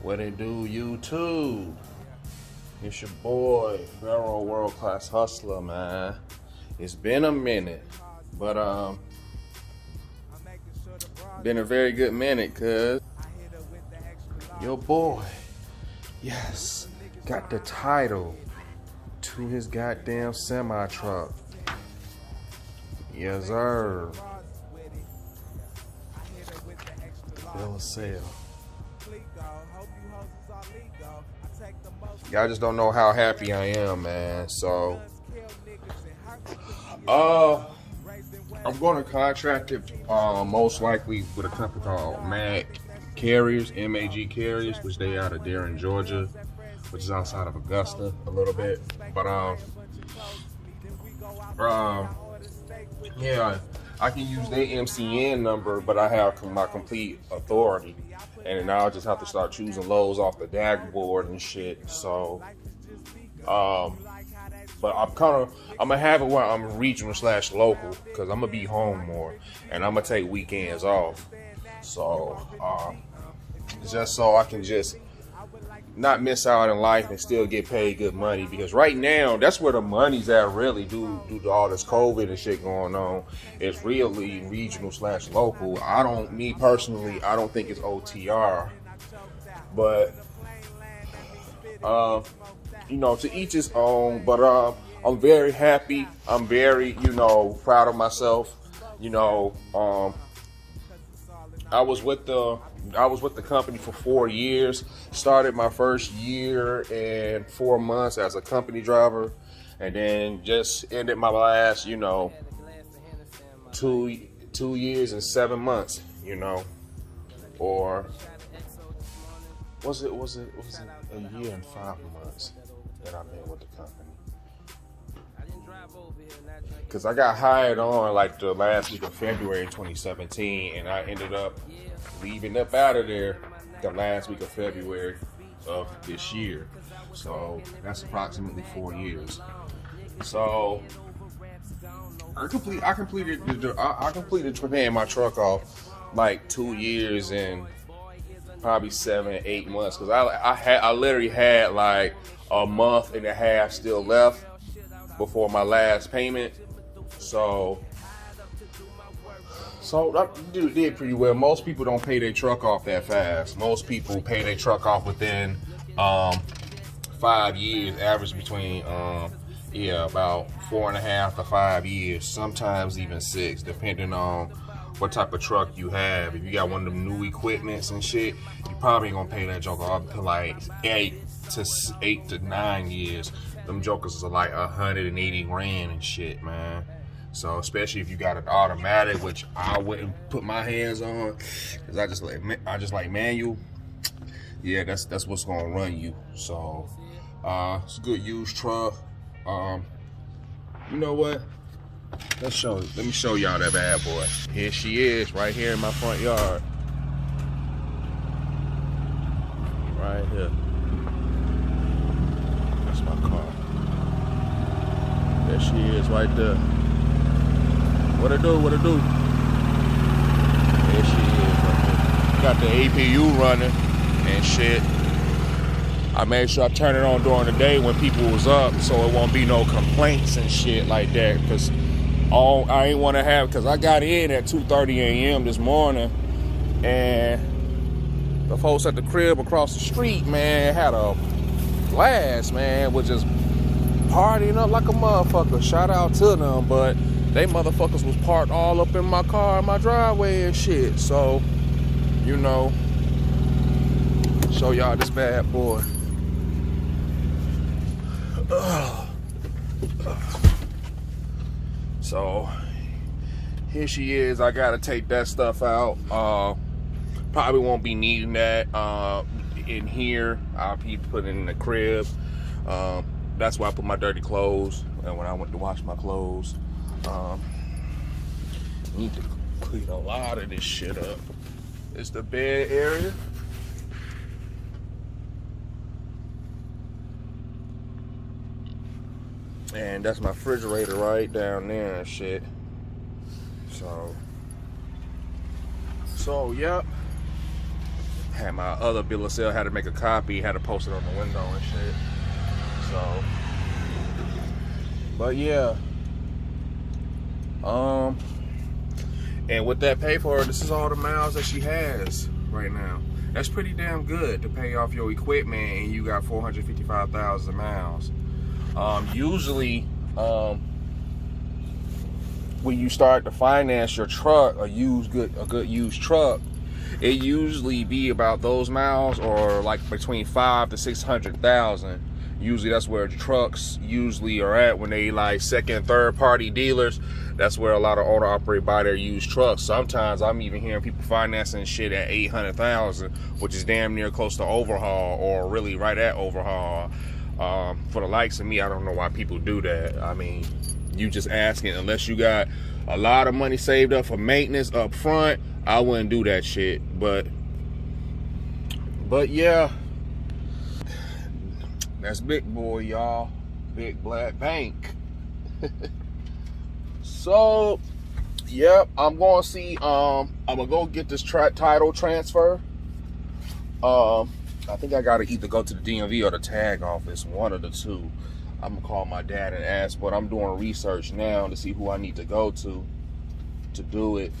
What it do, YouTube? It's your boy, Vero World Class Hustler, man. It's been a minute, but been a very good minute, cuz your boy, yes, got the title to his goddamn semi truck. Yes, sir. Bill of sale. Y'all just don't know how happy I am, man. So, I'm going to contract it most likely with a company called MAG Carriers, MAG Carriers, which they out of Darren, Georgia, which is outside of Augusta a little bit. But yeah, I can use their MCN number, but I have my complete authority. And then I'll just have to start choosing loads off the DAG board and shit. So, but I'm gonna have it where I'm regional / local, because I'm gonna be home more and I'm gonna take weekends off. So, just so I can just not miss out in life and still get paid good money, because right now that's where the money's at really due to all this COVID and shit going on. It's really regional / local. Me personally, I don't think it's OTR, but to each his own. But I'm very happy. I'm very proud of myself. I was with the company for 4 years. Started my first year and 4 months as a company driver, and then just ended my last, 2 years and 7 months, or was it a year and 5 months that I've been with the company? Because I got hired on like the last week of February 2017, and I ended up leaving up out of there the last week of February of this year. So that's approximately 4 years. So I completed paying my truck off like 2 years and probably 7 8 months, because I literally had like a month and a half still left before my last payment. So I did pretty well. Most people don't pay their truck off that fast. Most people pay their truck off within 5 years, average between about 4.5 to 5 years, sometimes even 6, depending on what type of truck you have. If you got one of them new equipments and shit, you probably ain't gonna pay that joker off to like 8 to 9 years. Them jokers are like 180 grand and shit, man. So especially if you got an automatic, which I wouldn't put my hands on, because I just like manual. Yeah, that's what's gonna run you. So it's a good used truck. You know what? Let me show y'all that bad boy. Here she is, right here in my front yard. Right here. That's my car. There she is, right there. What it do? There she is, right there. Got the APU running and shit. I made sure I turn it on during the day when people was up, so it won't be no complaints and shit like that. Because I ain't want to have, because I got in at 2:30 a.m. this morning, and the folks at the crib across the street, man, had a blast, man, was just partying up like a motherfucker. Shout out to them, but they motherfuckers was parked all up in my car, in my driveway and shit. So, show y'all this bad boy. So here she is. I gotta take that stuff out. Probably won't be needing that in here. I'll be putting it in the crib. That's why I put my dirty clothes, and when I went to wash my clothes, need to clean a lot of this shit up. It's the bed area. And that's my refrigerator right down there and shit. So yep. Had my other bill of sale, had to make a copy, had to post it on the window and shit. So, but yeah. And with that pay for her, this is all the miles that she has right now. That's pretty damn good to pay off your equipment, and you got 455,000 miles. Usually, when you start to finance your truck, a good used truck, it usually be about those miles, or like between 500,000 to 600,000. Usually that's where trucks usually are at when they like second, third party dealers. That's where a lot of owner operate buy their used trucks. Sometimes I'm even hearing people financing shit at 800,000, which is damn near close to overhaul, or really right at overhaul. For the likes of me, I don't know why people do that. I mean, you just asking, unless you got a lot of money saved up for maintenance up front, I wouldn't do that shit. But yeah. That's Big Boy, y'all. Big Black Bank. So, yep, I'm going to see, I'm going to go get this title transfer. I think I got to either go to the DMV or the tag office, one of the two. I'm going to call my dad and ask, but I'm doing research now to see who I need to go to do it.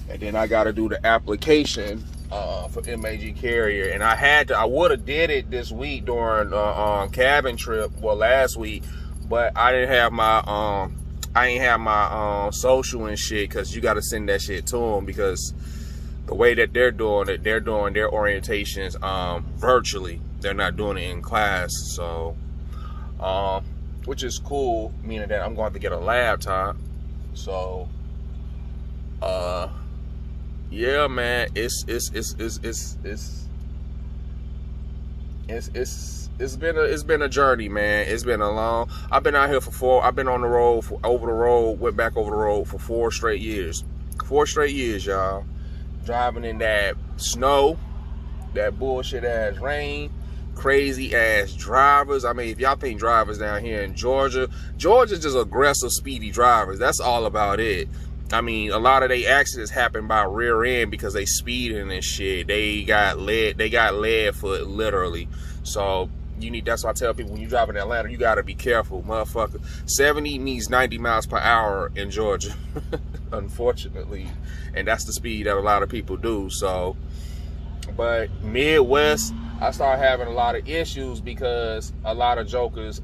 And then I got to do the application for MAG Carrier, and I would have did it this week during cabin trip, well, last week, but I didn't have my social and shit, because you got to send that shit to them, because the way that they're doing it, they're doing their orientations virtually. They're not doing it in class. So which is cool, meaning that I'm going to have to get a laptop. So yeah, man, it's been a journey, man. It's been a long. I've been out here I've been on the road went back over the road for 4 straight years. 4 straight years, y'all. Driving in that snow, that bullshit ass rain, crazy ass drivers. I mean, if y'all think drivers down here in Georgia's just aggressive, speedy drivers. That's all about it. I mean, a lot of they accidents happen by rear end because they speeding and shit. They got lead foot, literally. So that's why I tell people, when you drive in Atlanta, you gotta be careful, motherfucker. 70 means 90 miles per hour in Georgia, unfortunately. And that's the speed that a lot of people do. So, but Midwest, I started having a lot of issues because a lot of jokers,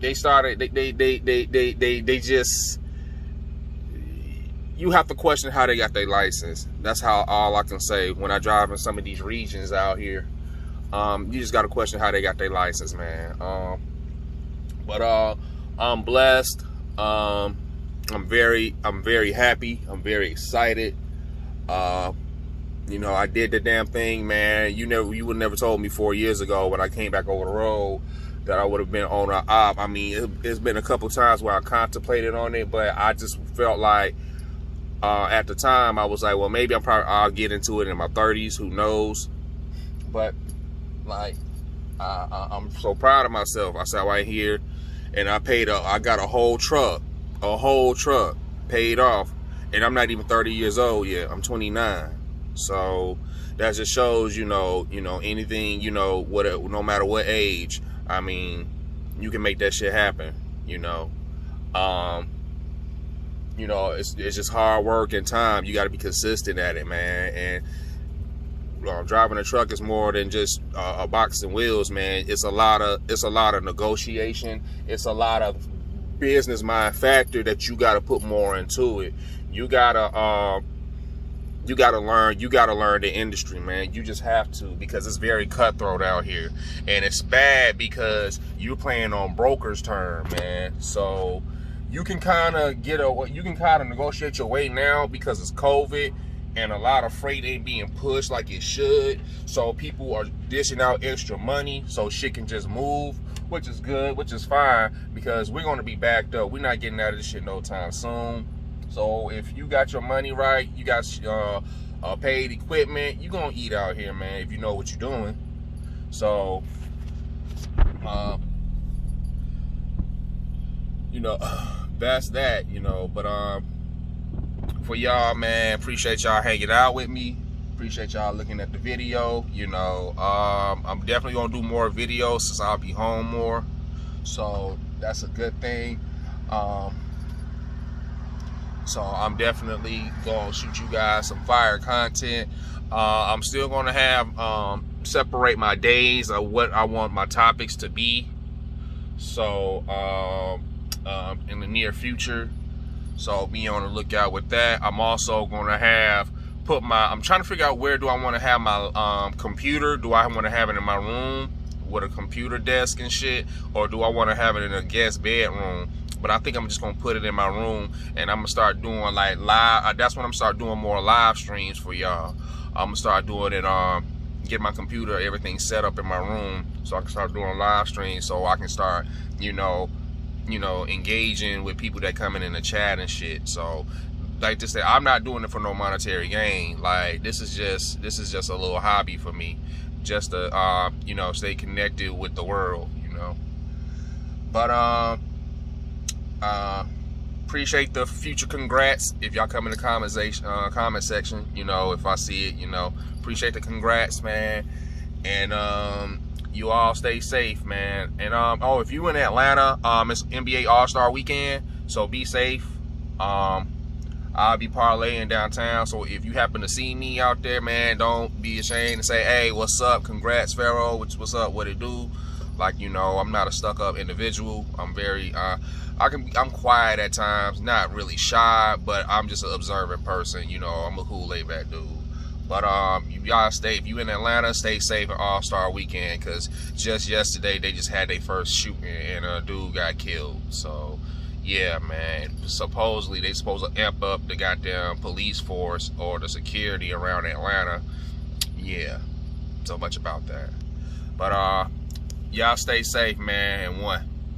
they just, you have to question how they got their license. That's all I can say when I drive in some of these regions out here. You just got to question how they got their license, man. But I'm blessed. I'm very happy. I'm very excited. You know, I did the damn thing, man. You would never told me 4 years ago when I came back over the road that I would have been on an op. I mean, it's been a couple times where I contemplated on it, but I just felt like at the time I was like, well, maybe I'll get into it in my 30s, who knows. But like, I'm so proud of myself. I sat right here and I got a whole truck paid off, and I'm not even 30 years old yet. I'm 29. So that just shows, anything, no matter what age, I mean, you can make that shit happen, it's just hard work and time. You got to be consistent at it, man. And driving a truck is more than just a box and wheels, man. It's a lot of negotiation. It's a lot of business mind factor that you got to put more into it. You gotta learn the industry, man. You just have to, because it's very cutthroat out here, and it's bad because you're playing on broker's term, man. So you can kind of negotiate your way now because it's COVID and a lot of freight ain't being pushed like it should. So people are dishing out extra money so shit can just move, which is good, which is fine, because we're going to be backed up. We're not getting out of this shit no time soon. So if you got your money right, you got paid equipment, you're going to eat out here, man, if you know what you're doing. So, that's that, but for y'all, man. Appreciate y'all hanging out with me. Appreciate y'all looking at the video. You know, I'm definitely gonna do more videos since I'll be home more, so that's a good thing. So I'm definitely gonna shoot you guys some fire content. I'm still gonna have separate my days of what I want my topics to be. So in the near future, so be on the lookout with that. I'm also gonna have I'm trying to figure out where do I want to have my computer. Do I want to have it in my room with a computer desk and shit, or do I want to have it in a guest bedroom? But I think I'm just gonna put it in my room, and I'm gonna start doing like live. That's when I'm start doing more live streams for y'all. I'm gonna start doing it. Get my computer, everything set up in my room, so I can start doing live streams. So I can start, you know, engaging with people that come in the chat and shit. So, like to say, I'm not doing it for no monetary gain. Like this is just a little hobby for me, just to you know, stay connected with the world, you know. But appreciate the future congrats if y'all come in the comment section, you know, if I see it, you know. Appreciate the congrats, man. And you all stay safe, man. And oh, if you in Atlanta, it's NBA All-Star weekend, so be safe. I'll be parlaying downtown, so if you happen to see me out there, man, don't be ashamed to say, hey, what's up, congrats, Pharaoh, what's up, what it do? Like, you know, I'm not a stuck-up individual. I'm very I'm quiet at times, not really shy, but I'm just an observant person, you know. I'm a cool laid-back dude. But y'all if you in Atlanta, stay safe at All-Star weekend, because just yesterday they just had their first shooting and a dude got killed. So yeah, man, supposedly they supposed to amp up the goddamn police force or the security around Atlanta. Yeah, so much about that. But y'all stay safe, man, and one.